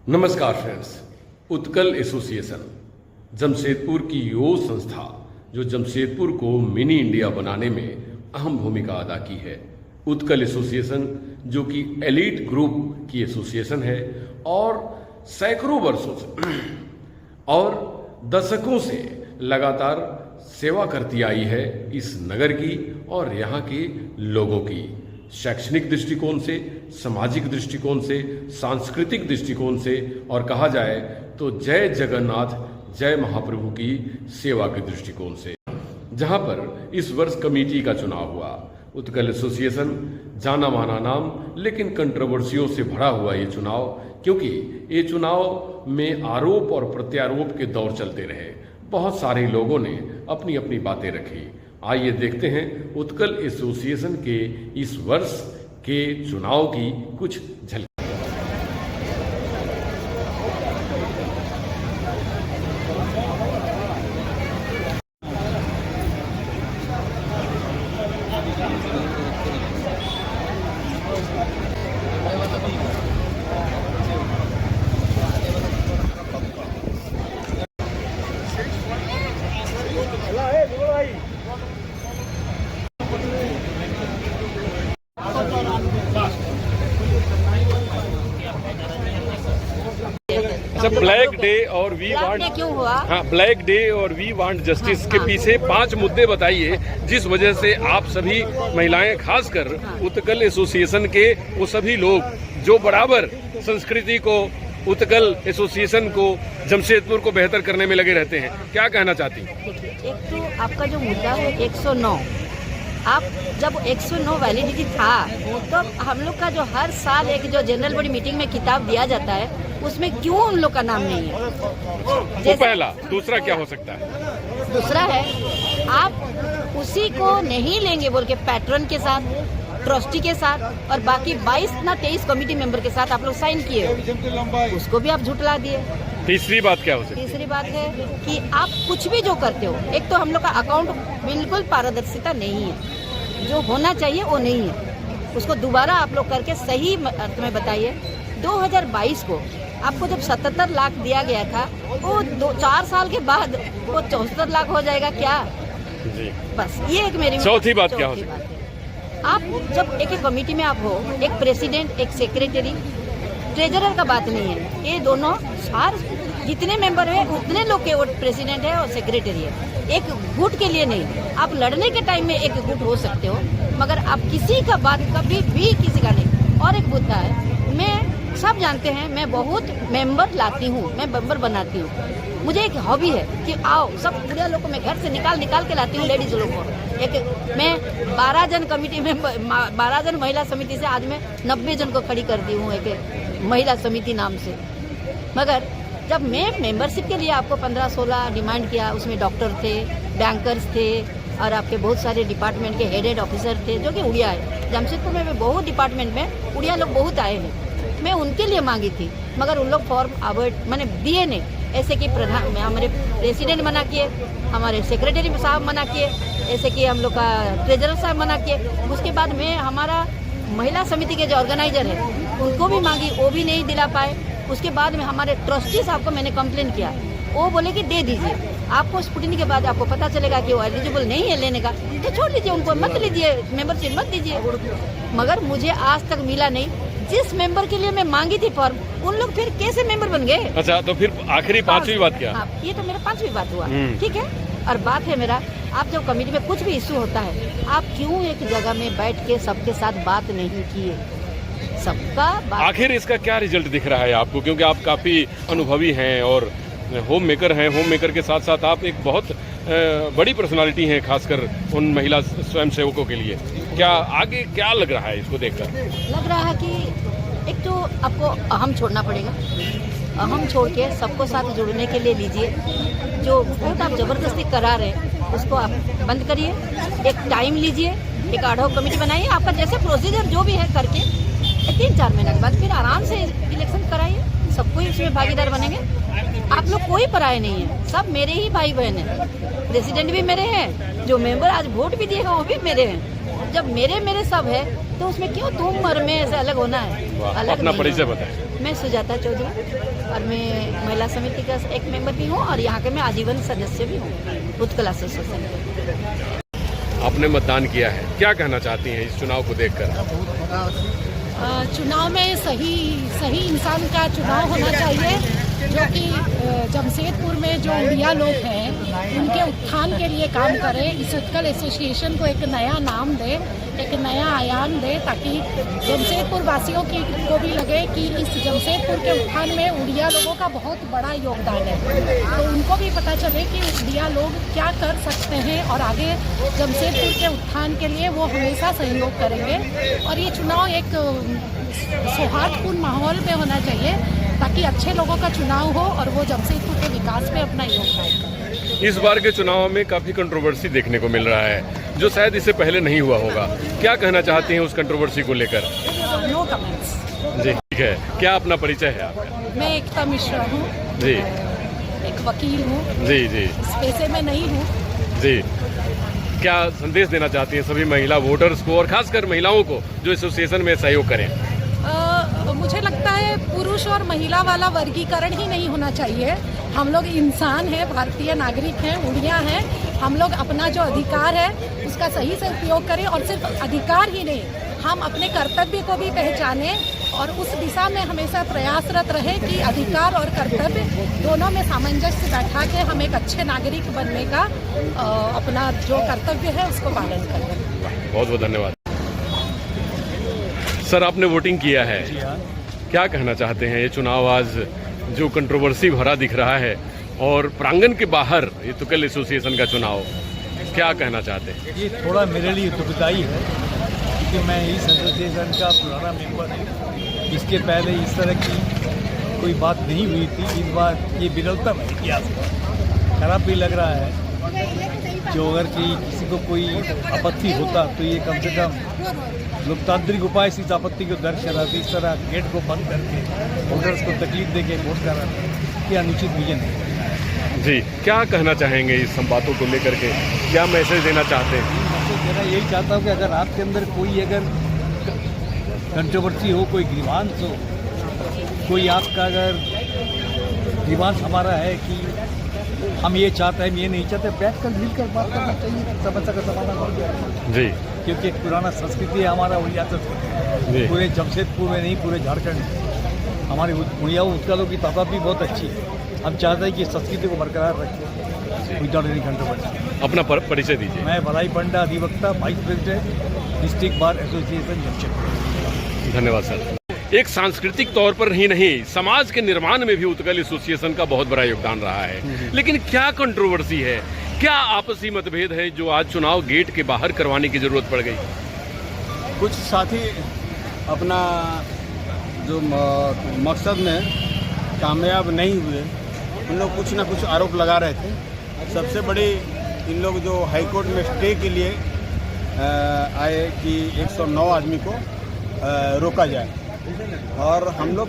नमस्कार friends. Utkal association Jamshedpur की यो संस्था जो जमशेदपुर को मिनी इंडिया बनाने में अहम भूमिका अदा की है। उत्कल एसोसिएशन जो कि एलीट ग्रुप की एसोसिएशन है और सैकड़ों वर्षों से और दशकों से लगातार सेवा करती आई है इस नगर की और यहाँ के लोगों की। शैक्षणिक दृष्टिकोण से, सामाजिक दृष्टिकोण से, सांस्कृतिक दृष्टिकोण से और कहा जाए तो जय जगन्नाथ जय महाप्रभु की सेवा के दृष्टिकोण से, जहां पर इस वर्ष कमेटी का चुनाव हुआ। उत्कल एसोसिएशन जाना माना नाम, लेकिन कंट्रोवर्सियों से भरा हुआ ये चुनाव, क्योंकि ये चुनाव में आरोप और प्रत्यारोप के दौर चलते रहे। बहुत सारे लोगों ने अपनी अपनी बातें रखी। आइए देखते हैं उत्कल एसोसिएशन के इस वर्ष के चुनाव की कुछ झलक। ब्लैक डे और वी वांट क्यों हुआ? हाँ, ब्लैक डे और वी वांट जस्टिस के पीछे 5 मुद्दे बताइए जिस वजह से आप सभी महिलाएं, खासकर उत्कल एसोसिएशन के वो सभी लोग जो बराबर संस्कृति को, उत्कल एसोसिएशन को, जमशेदपुर को बेहतर करने में लगे रहते हैं। क्या कहना चाहती हैं? एक तो आपका जो मुद्दा है 109, आप जब 109 वैलिडिटी था तो हम लोग का जो हर साल एक जो जनरल बॉडी मीटिंग में किताब दिया जाता है उसमें क्यों उन लोग का नाम नहीं है? तो पहला। दूसरा क्या हो सकता है? दूसरा है आप उसी को नहीं लेंगे बोल के पैट्रन के साथ, ट्रस्टी के साथ और बाकी 22 कमेटी मेंबर के साथ आप लोग साइन किए, उसको भी आप झुटला दिए। तीसरी बात क्या हो सकती है? तीसरी बात है कि आप कुछ भी जो करते हो, एक तो हम लोग का अकाउंट बिल्कुल पारदर्शिता नहीं है, जो होना चाहिए वो नहीं है, उसको दोबारा आप लोग करके सही अर्थ में बताइए। 2022 को आपको जब 77 लाख दिया गया था, वो 4 साल के बाद वो 74 लाख हो जाएगा क्या? जी। बस ये एक मेरी चौथी बात क्या हो सकती है? आप जब एक कमेटी में आप हो, एक प्रेसिडेंट, एक सेक्रेटरी, ट्रेजरर का बात नहीं है, ये दोनों सार जितने मेंबर है उतने लोग के वो प्रेसिडेंट है और सेक्रेटरी है, एक गुट के लिए नहीं। आप लड़ने के टाइम में एक गुट हो सकते हो, मगर आप किसी का बात कभी भी किसी का नहीं। और एक मुद्दा है, मैं सब जानते हैं मैं बहुत मेंबर लाती हूँ, मैं मेंबर बनाती हूँ। मुझे एक हॉबी है कि आओ सब बुढ़िया लोग को मैं घर से निकाल के लाती हूँ, लेडीज लोग को। एक मैं 12 जन कमेटी में 12 जन महिला समिति से आज मैं 90 जन को खड़ी कर दी हूँ एक महिला समिति नाम से। मगर जब मैं मेंबरशिप के लिए आपको 15-16 डिमांड किया, उसमें डॉक्टर थे, बैंकर्स थे और आपके बहुत सारे डिपार्टमेंट के हेडेड ऑफिसर थे जो कि उड़िया है। जमशेदपुर में बहुत डिपार्टमेंट में उड़िया लोग बहुत आए हैं, मैं उनके लिए मांगी थी, मगर उन लोग फॉर्म अवॉइड मैंने दिए नहीं। ऐसे कि प्रधान हमारे प्रेसिडेंट मना किए, हमारे सेक्रेटरी साहब मना किए, ऐसे कि हम लोग का ट्रेजरर साहब मना किए। उसके बाद में हमारा महिला समिति के जो ऑर्गेनाइजर है उनको भी मांगी, वो भी नहीं दिला पाए। उसके बाद में हमारे ट्रस्टी साहब को मैंने कंप्लेन किया, वो बोले कि दे दीजिए, आपको स्क्रूटिनी के बाद आपको पता चलेगा कि वो एलिजिबल नहीं है लेने का, तो छोड़ लीजिए, उनको मत लीजिए, मेंबरशिप मत दीजिए। मगर मुझे आज तक मिला नहीं। जिस मेंबर के लिए मैं मांगी थी फॉर्म, उन लोग फिर कैसे मेंबर बन गए? अच्छा, तो फिर आखिरी 5वीं बात क्या? हाँ, ये तो मेरा 5वीं बात हुआ, ठीक है। और बात है मेरा, आप जब कमेटी में कुछ भी इश्यू होता है, आप क्यों एक जगह में बैठ के सबके साथ बात नहीं किए? सबका आखिर इसका क्या रिजल्ट दिख रहा है आपको? क्योंकि आप काफी अनुभवी हैं और होम मेकर हैं। होम मेकर के साथ साथ आप एक बहुत बड़ी पर्सनालिटी हैं, खासकर उन महिला स्वयंसेवकों के लिए। क्या आगे क्या लग रहा है इसको देखकर? लग रहा है कि एक तो आपको अहम छोड़ना पड़ेगा, अहम छोड़ के सबको साथ जुड़ने के लिए लीजिए। जो वोट आप जबरदस्ती करा रहे हैं उसको आप बंद करिए, एक टाइम लीजिए, एक आढाव कमेटी बनाइए, आपका जैसे प्रोसीजर जो भी है करके 3-4 महीने के बाद फिर आराम से इलेक्शन कराइए, सबको ही उसमें भागीदार बनेंगे। आप लोग कोई पराये नहीं है, सब मेरे ही भाई बहन हैं, प्रेसिडेंट भी मेरे हैं, जो मेंबर आज वोट भी दिए हैं वो भी मेरे हैं। जब मेरे सब है तो उसमें क्यों तुम और मैं ऐसे अलग होना है? अलग अपना नहीं परिचय होना। बताएं। मैं सुजाता चौधरी और मैं महिला समिति का एक मेंबर भी हूँ और यहाँ के मैं आजीवन सदस्य भी हूँ उत्कल एसोसिएशन के। आपने मतदान किया है, क्या कहना चाहती हैं इस चुनाव को देखकर? चुनाव में सही इंसान का चुनाव होना चाहिए, जो कि जमशेदपुर में जो उड़िया लोग हैं उनके उत्थान के लिए काम करे। इस उत्कल एसोसिएशन को एक नया नाम दे, एक नया आयाम दे, ताकि जमशेदपुर वासियों को भी लगे कि इस जमशेदपुर के उत्थान में उड़िया लोगों का बहुत बड़ा योगदान है। तो उनको भी पता चले कि उड़िया लोग क्या कर सकते हैं और आगे जमशेदपुर के उत्थान के लिए वो हमेशा सहयोग करेंगे। और ये चुनाव एक सौहार्दपूर्ण माहौल में होना चाहिए ताकि अच्छे लोगों का चुनाव हो और वो जमशेदपुर के विकास में अपना योगदान करें। इस बार के चुनाव में काफी कंट्रोवर्सी देखने को मिल रहा है, जो शायद इससे पहले नहीं हुआ होगा। क्या कहना चाहते हैं उस कंट्रोवर्सी को लेकर? No comments. जी ठीक है। क्या अपना परिचय है आपका? मैं एकता मिश्रा हूँ जी। एक वकील हूँ। जी जी इस पेशे में नहीं हूँ। जी। क्या संदेश देना चाहती हैं सभी महिला वोटर्स को और खासकर महिलाओं को जो एसोसिएशन में सहयोग करें? मुझे लगता है पुरुष और महिला वाला वर्गीकरण ही नहीं होना चाहिए। हम लोग इंसान हैं, भारतीय नागरिक हैं, उड़िया हैं। हम लोग अपना जो अधिकार है उसका सही से उपयोग करें और सिर्फ अधिकार ही नहीं, हम अपने कर्तव्य को भी पहचानें और उस दिशा में हमेशा प्रयासरत रहे कि अधिकार और कर्तव्य दोनों में सामंजस्य बैठा के हम एक अच्छे नागरिक बनने का अपना जो कर्तव्य है उसको पालन करें। बहुत बहुत धन्यवाद। सर, आपने वोटिंग किया है, क्या कहना चाहते हैं? ये चुनाव आज जो कंट्रोवर्सी भरा दिख रहा है और प्रांगण के बाहर ये उत्कल एसोसिएशन का चुनाव, क्या कहना चाहते हैं? ये थोड़ा मेरे लिए दुखदाई है क्योंकि मैं इस एसोसिएशन का पुराना मेंबर हूँ। इसके पहले इस तरह की कोई बात नहीं हुई थी। इस बार ये विरलतम है इतिहास में। खराब भी लग रहा है जो अगर किसी को कोई आपत्ति होता तो ये कम से कम लोकतांत्रिक उपाय से इस आपत्ति को दर्ज कराते। इस तरह गेट को बंद करके वोटर्स को तकलीफ देके वोट कराते, ये अनुचित विजन है। जी, क्या कहना चाहेंगे इस बातों को लेकर के? क्या मैसेज देना चाहते हैं? मैसेज देना यही चाहता हूँ कि अगर आपके अंदर कोई अगर कंट्रोवर्सी हो, कोई ग्रीवांस हो, कोई आपका अगर ग्रीवांस हमारा है कि हम ये चाहते हैं, हम ये नहीं चाहते, बैठ कर मिलकर बात करना चाहिए, समस्या का समाधान हो जाए। जी, क्योंकि एक पुराना संस्कृति है हमारा, उड़िया संस्कृति। पूरे जमशेदपुर में नहीं, पूरे झारखंड में हमारी उड़िया उत्कलों की तादाद भी बहुत अच्छी है। हम चाहते हैं कि संस्कृति को बरकरार रखें विदाउट एनी कंट्रोवर्सी। अपना परिचय दीजिए। मैं भलाई पंडा, अधिवक्ता, vice president, district bar association Jamshedpur. धन्यवाद सर। एक सांस्कृतिक तौर पर ही नहीं, समाज के निर्माण में भी उत्कल एसोसिएशन का बहुत बड़ा योगदान रहा है। लेकिन क्या कंट्रोवर्सी है, क्या आपसी मतभेद है जो आज चुनाव गेट के बाहर करवाने की जरूरत पड़ गई? कुछ साथी अपना जो मकसद में कामयाब नहीं हुए, उन लोग कुछ ना कुछ आरोप लगा रहे थे। सबसे बड़ी इन लोग जो हाई कोर्ट में स्टे के लिए आए कि 109 आदमी को रोका जाए, और हम लोग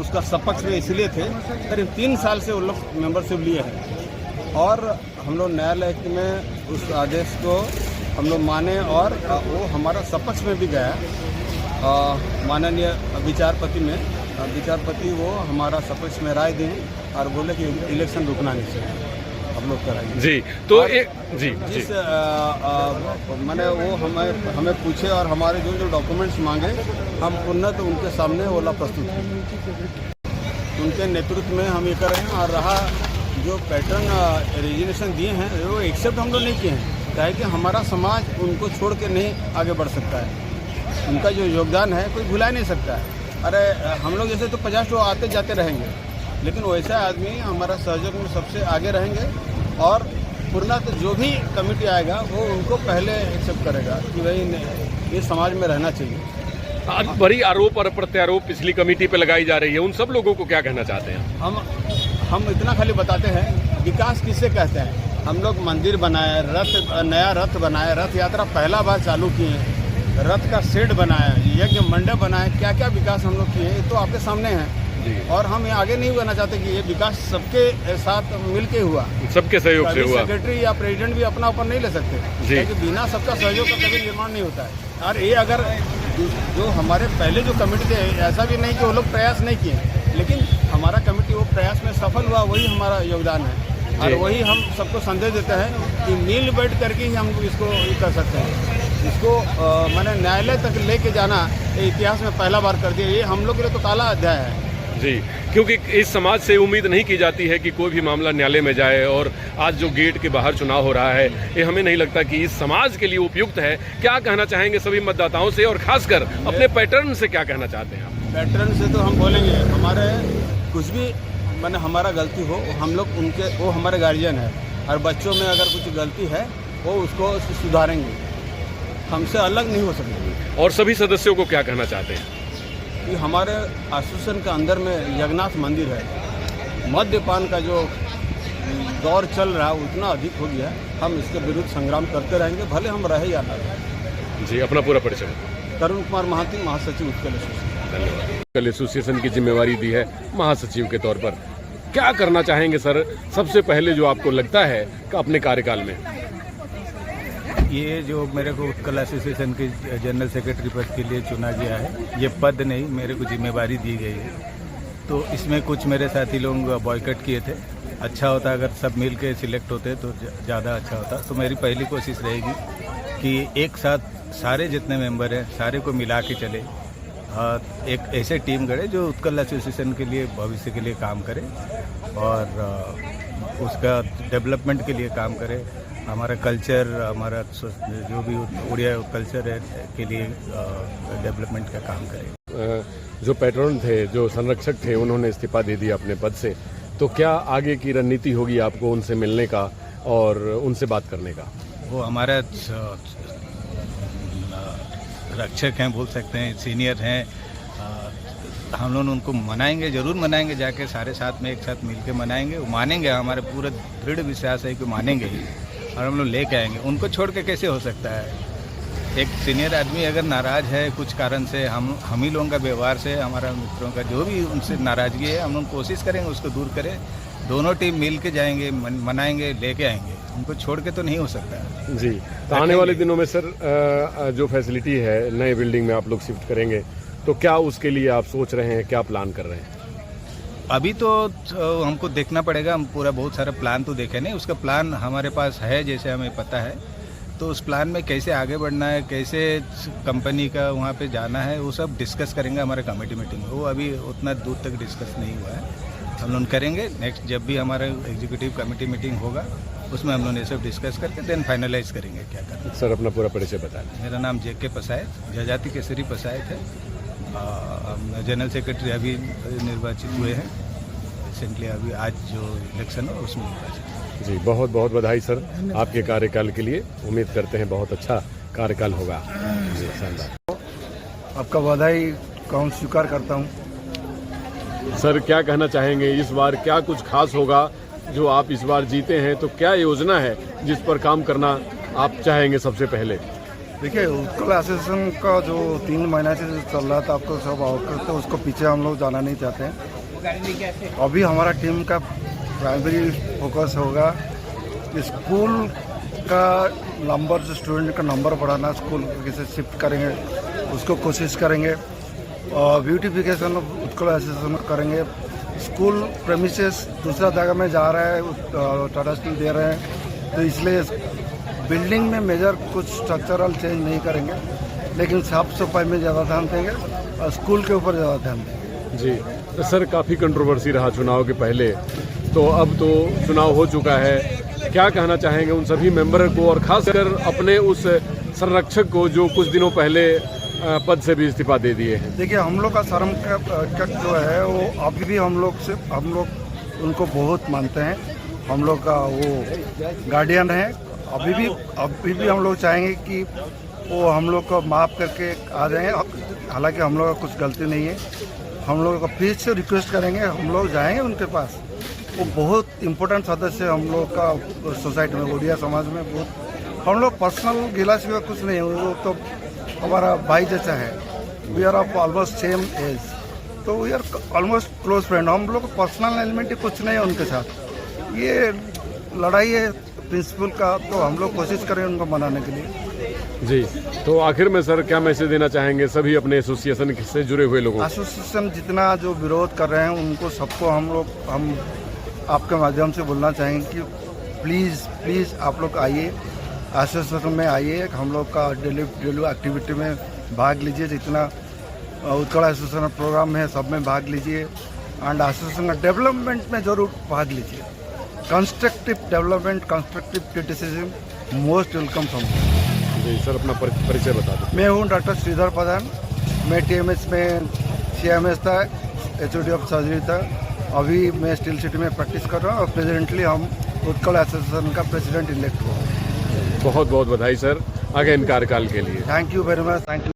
उसका सपक्ष में इसलिए थे, करीब 3 साल से वो लोग मेंबरशिप लिए हैं और हम लोग न्यायालय में उस आदेश को हम लोग माने और वो हमारा सपक्ष में भी गया माननीय विचारपति वो हमारा सपक्ष में राय दी और बोले कि इलेक्शन रुकना नहीं चाहिए, हम लोग कराएंगे। जी, तो एक जिस मैंने वो हमें पूछे और हमारे जो डॉक्यूमेंट्स मांगे हम उन्नत उनके सामने ओला प्रस्तुत किए। उनके नेतृत्व में हम ये कर रहे हैं। और रहा जो पैटर्न रेजिग्नेशन दिए हैं वो एक्सेप्ट हम लोग नहीं किए हैं, क्या है कि हमारा समाज उनको छोड़ के नहीं आगे बढ़ सकता है। उनका जो योगदान है कोई भुला नहीं सकता है। अरे हम लोग जैसे तो 50 लोग आते जाते रहेंगे, लेकिन वैसा आदमी हमारा सहयोग में सबसे आगे रहेंगे और पूर्णतः तो जो भी कमेटी आएगा वो उनको पहले एक्सेप्ट करेगा कि भाई ये समाज में रहना चाहिए। आज बड़ी आरोप और प्रत्यारोप पिछली कमेटी पे लगाई जा रही है, उन सब लोगों को क्या कहना चाहते हैं? हम इतना खाली बताते हैं विकास किसे कहते हैं। हम लोग मंदिर बनाए, नया रथ बनाए, रथ यात्रा पहला बार चालू किए, रथ का शेड बनाया, यज्ञ मंडप बनाए, क्या क्या विकास हम लोग किए तो आपके सामने है। और हम ये आगे नहीं कहना चाहते कि ये विकास सबके साथ मिलके हुआ, सबके सहयोग से हुआ। सेक्रेटरी या प्रेसिडेंट भी अपना ऊपर नहीं ले सकते, क्योंकि बिना सबका सहयोग का कभी निर्माण नहीं होता है। और ये अगर जो हमारे पहले जो कमेटी थे, ऐसा भी नहीं कि वो लोग प्रयास नहीं किए, लेकिन हमारा कमेटी वो प्रयास में सफल हुआ, वही हमारा योगदान है। और वही हम सबको संदेश देता है कि मिल बैठ करके ही हम इसको कर सकते हैं। इसको मैंने न्यायालय तक लेके जाना ये इतिहास में पहला बार कर दिया। ये हम लोग के लिए तो काला अध्याय है जी, क्योंकि इस समाज से उम्मीद नहीं की जाती है कि कोई भी मामला न्यायालय में जाए, और आज जो गेट के बाहर चुनाव हो रहा है ये हमें नहीं लगता कि इस समाज के लिए उपयुक्त है। क्या कहना चाहेंगे सभी मतदाताओं से, और खासकर अपने पैटर्न से क्या कहना चाहते हैं आप? पैटर्न से तो हम बोलेंगे, हमारे कुछ भी मैंने हमारा गलती हो, हम लोग उनके, वो हमारे गार्जियन है, और बच्चों में अगर कुछ गलती है वो उसको सुधारेंगे, हमसे अलग नहीं हो सकते। और सभी सदस्यों को क्या कहना चाहते हैं? कि हमारे एसोसिएशन के अंदर में जगन्नाथ मंदिर है, मद्यपान का जो दौर चल रहा है उतना अधिक हो गया है। हम इसके विरुद्ध संग्राम करते रहेंगे, भले हम रहे या ना रहे। जी, अपना पूरा परिचय। तरुण कुमार महाती, महासचिव उत्कल एसोसिएशन। धन्यवाद। उत्कल एसोसिएशन की जिम्मेवारी दी है महासचिव के तौर पर, क्या करना चाहेंगे सर सबसे पहले जो आपको लगता है कि अपने कार्यकाल में? ये जो मेरे को उत्कल एसोसिएशन के जनरल सेक्रेटरी पद के लिए चुना गया है, ये पद नहीं, मेरे को जिम्मेवारी दी गई है। तो इसमें कुछ मेरे साथी लोग बॉयकट किए थे। अच्छा होता अगर सब मिल के सिलेक्ट होते तो ज़्यादा अच्छा होता। तो मेरी पहली कोशिश रहेगी कि एक साथ सारे जितने मेंबर हैं सारे को मिला के चले, एक ऐसे टीम गढ़े जो उत्कल एसोसिएशन के लिए भविष्य के लिए काम करे और उसका डेवलपमेंट के लिए काम करे। हमारा कल्चर, हमारा जो भी उड़िया कल्चर है के लिए डेवलपमेंट का काम करें। जो पैट्रन थे, जो संरक्षक थे, उन्होंने इस्तीफा दे दिया अपने पद से, तो क्या आगे की रणनीति होगी आपको उनसे मिलने का और उनसे बात करने का? वो हमारा रक्षक हैं, बोल सकते हैं, सीनियर हैं। हम लोग उनको मनाएंगे, जरूर मनाएंगे, जाके सारे साथ में एक साथ मिल के मनाएंगे। वो मानेंगे, हमारे पूरा दृढ़ विश्वास है कि मानेंगे ही, और हम लोग लेके आएंगे। उनको छोड़ के कैसे हो सकता है? एक सीनियर आदमी अगर नाराज है कुछ कारण से, हम ही लोगों का व्यवहार से, हमारा मित्रों का जो भी उनसे नाराजगी है, हम लोग कोशिश करेंगे उसको दूर करें। दोनों टीम मिल के जाएंगे, मनाएंगे, लेके आएंगे। उनको छोड़ के तो नहीं हो सकता जी। तो आने वाले दिनों में सर जो फैसिलिटी है, नए बिल्डिंग में आप लोग शिफ्ट करेंगे, तो क्या उसके लिए आप सोच रहे हैं, क्या प्लान कर रहे हैं? अभी तो हमको देखना पड़ेगा। हम पूरा बहुत सारा प्लान तो देखे नहीं, उसका प्लान हमारे पास है, जैसे हमें पता है। तो उस प्लान में कैसे आगे बढ़ना है, कैसे कंपनी का वहाँ पे जाना है, वो सब डिस्कस करेंगे हमारे कमेटी मीटिंग में। वो अभी उतना दूर तक डिस्कस नहीं हुआ है, हम लोग करेंगे। नेक्स्ट जब भी हमारा एग्जीक्यूटिव कमेटी मीटिंग होगा उसमें हम लोग ये सब डिस्कस करके देन फाइनलाइज करेंगे क्या करना। सर अपना पूरा परिचय बताएं। मेरा नाम JK पसायत, जजाति केसरी पसायत है। जनरल सेक्रेटरी अभी निर्वाचित हुए हैं रिसेंटली, अभी आज जो इलेक्शन है उसमें निर्वाचित। जी, बहुत बहुत बधाई सर आपके कार्यकाल के लिए। उम्मीद करते हैं बहुत अच्छा कार्यकाल होगा। जी, शानदार। आपका बधाई का स्वीकार करता हूँ। सर क्या कहना चाहेंगे, इस बार क्या कुछ खास होगा जो आप इस बार जीते हैं, तो क्या योजना है जिस पर काम करना आप चाहेंगे सबसे पहले? देखिए, उत्कल एसोसिएशन का जो 3 महीना से जो चल रहा था, आपको सब अवगत है, उसको पीछे हम लोग जाना नहीं चाहते हैं। अभी हमारा टीम का प्राइमरी फोकस होगा स्कूल का नंबर, जो स्टूडेंट का नंबर बढ़ाना, स्कूल कैसे शिफ्ट करेंगे उसको कोशिश करेंगे। और ब्यूटिफिकेशन उत्कल एसोसिएशन करेंगे। स्कूल प्रेमिसेस दूसरा जगह में जा रहा है, टाटा स्टील दे रहे हैं, तो इसलिए बिल्डिंग में मेजर कुछ स्ट्रक्चरल चेंज नहीं करेंगे, लेकिन साफ सफाई में ज़्यादा ध्यान देंगे और स्कूल के ऊपर ज़्यादा ध्यान देंगे। जी, तो सर काफ़ी कंट्रोवर्सी रहा चुनाव के पहले, तो अब तो चुनाव हो चुका है, क्या कहना चाहेंगे उन सभी मेंबर को, और खासकर अपने उस संरक्षक को जो कुछ दिनों पहले पद से भी इस्तीफा दे दिए हैं? देखिए, हम लोग का संरक्षक जो है वो अभी भी हम लोग उनको बहुत मानते हैं। हम लोग का वो गार्डियन है। अभी भी हम लोग चाहेंगे कि वो हम लोग को माफ़ करके आ जाएं। हालांकि हम लोग का कुछ गलती नहीं है, हम लोग का फिर से रिक्वेस्ट करेंगे, हम लोग जाएंगे उनके पास। वो बहुत इम्पोर्टेंट सदस्य हम लोग का सोसाइटी में, उड़िया समाज में बहुत। हम लोग पर्सनल गिला सिवा कुछ नहीं है, वो तो हमारा भाई जैसा है। We are of almost same age, तो we are almost close friend. हम लोग पर्सनल एलिमेंट कुछ नहीं है उनके साथ। ये लड़ाई है प्रिंसिपल का, तो हम लोग कोशिश करें उनको मनाने के लिए। जी, तो आखिर में सर क्या मैसेज देना चाहेंगे सभी अपने एसोसिएशन से जुड़े हुए लोगों को? एसोसिएशन जितना जो विरोध कर रहे हैं उनको सबको हम आपके माध्यम से बोलना चाहेंगे कि प्लीज़ आप लोग आइए, एसोसिएशन में आइए, हम लोग का डेली एक्टिविटी में भाग लीजिए, जितना उत्कल एसोसिएशन प्रोग्राम है सब में भाग लीजिए, एंड एसोसिएशन का डेवलपमेंट में जरूर भाग लीजिए। Constructive development, constructive criticism most welcome from. जी सर, अपना परिचय बता दें। मैं हूँ डॉक्टर श्रीधर प्रधान, मैं TMS में CMS था, HOD ऑफ सर्जरी था। अभी मैं स्टील सिटी में प्रैक्टिस कर रहा हूँ और प्रेजेंटली हम उत्कल एसोसिएशन का प्रेसिडेंट इलेक्ट हुआ। बहुत बहुत बधाई सर आगे इन कार्यकाल के लिए। Thank you very much, thank you.